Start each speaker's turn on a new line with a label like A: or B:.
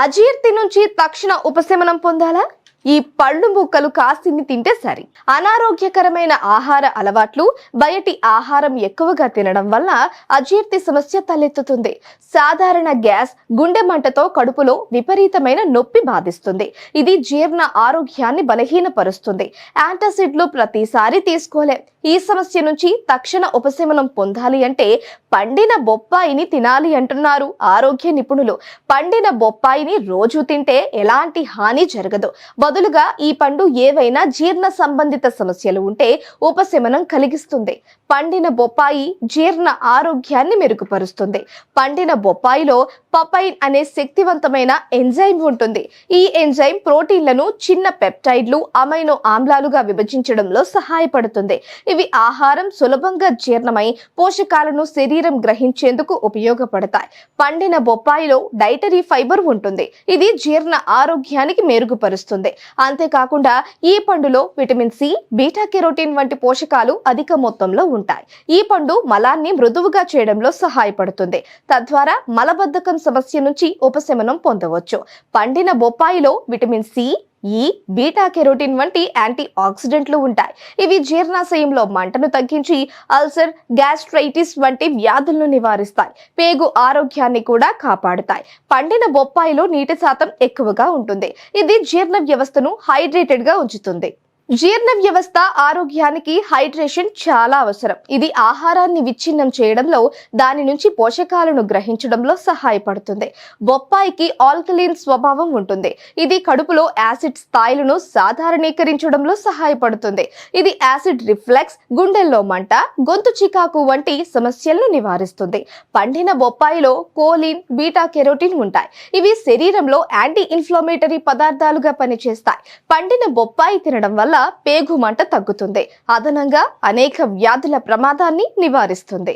A: అజీర్తి నుంచి తక్షణ ఉపశమనం పొందాలా? ఈ పళ్ళు ముక్కలు కాసిని తింటే సరి. అనారోగ్యకరమైన ఆహార అలవాట్లు, బయటి ఆహారం ఎక్కువగా తినడం వల్ల అజీర్తి సమస్య తలెత్తుతుంది. సాధారణ గ్యాస్, గుండె మంటతో కడుపులో విపరీతమైన నొప్పి బాధిస్తుంది. ఇది జీర్ణ ఆరోగ్యాన్ని బలహీనపరుస్తుంది. యాంటాసిడ్లు ప్రతిసారి తీసుకోలేం. ఈ సమస్య నుంచి తక్షణ ఉపశమనం పొందాలి అంటే పండిన బొప్పాయిని తినాలి అంటున్నారు ఆరోగ్య నిపుణులు. పండిన బొప్పాయిని రోజు తింటే ఎలాంటి హాని జరగదు. బదులుగా ఈ పండు ఏవైనా జీర్ణ సంబంధిత సమస్యలు ఉంటే ఉపశమనం కలిగిస్తుంది. పండిన బొప్పాయి జీర్ణ ఆరోగ్యాన్ని మెరుగుపరుస్తుంది. పండిన బొప్పాయిలో పపైన్ అనే శక్తివంతమైన ఎంజైమ్ ఉంటుంది. ఈ ఎంజైమ్ ప్రోటీన్లను చిన్న పెప్టైడ్లు, అమైనో ఆమ్లాలుగా విభజించడంలో సహాయపడుతుంది. ఇవి ఆహారం సులభంగా జీర్ణమై పోషకాలను శరీరం గ్రహించేందుకు ఉపయోగపడతాయి. పండిన బొప్పాయిలో డైటరీ ఫైబర్ ఉంటుంది. ఇది జీర్ణ ఆరోగ్యానికి మెరుగుపరుస్తుంది. అంతేకాకుండా ఈ పండులో విటమిన్ సి, బీటా కెరోటిన్ వంటి పోషకాలు అధిక మొత్తంలో ఉంటాయి. ఈ పండు మలాన్ని మృదువుగా చేయడంలో సహాయపడుతుంది. తద్వారా మలబద్ధకం సమస్య నుంచి ఉపశమనం పొందవచ్చు. పండిన బొప్పాయిలో విటమిన్ సి, ఈ బీటా కెరోటిన్ వంటి యాంటీ ఆక్సిడెంట్లు ఉంటాయి. ఇవి జీర్ణాశయంలో మంటను తగ్గించి అల్సర్, గ్యాస్ట్రైటిస్ వంటి వ్యాధులను నివారిస్తాయి. పేగు ఆరోగ్యాన్ని కూడా కాపాడుతాయి. పండిన బొప్పాయిలో నీటి శాతం ఎక్కువగా ఉంటుంది. ఇది జీర్ణ వ్యవస్థను హైడ్రేటెడ్ గా ఉంచుతుంది. జీర్ణ వ్యవస్థ ఆరోగ్యానికి హైడ్రేషన్ చాలా అవసరం. ఇది ఆహారాన్ని విచ్ఛిన్నం చేయడంలో, దాని నుంచి పోషకాలను గ్రహించడంలో సహాయపడుతుంది. బొప్పాయికి ఆల్కలీన్ స్వభావం ఉంటుంది. ఇది కడుపులో యాసిడ్ స్థాయిలను సాధారణీకరించడంలో సహాయపడుతుంది. ఇది యాసిడ్ రిఫ్లెక్స్, గుండెల్లో మంట, గొంతు చికాకు వంటి సమస్యలను నివారిస్తుంది. పండిన బొప్పాయిలో కోలిన్, బీటా కెరోటిన్ ఉంటాయి. ఇవి శరీరంలో యాంటీ ఇన్ఫ్లమేటరీ పదార్థాలుగా పనిచేస్తాయి. పండిన బొప్పాయి తినడం వల్ల పేగు మంట తగ్గుతుంది. అదనంగా అనేక వ్యాధుల ప్రమాదాన్ని నివారిస్తుంది.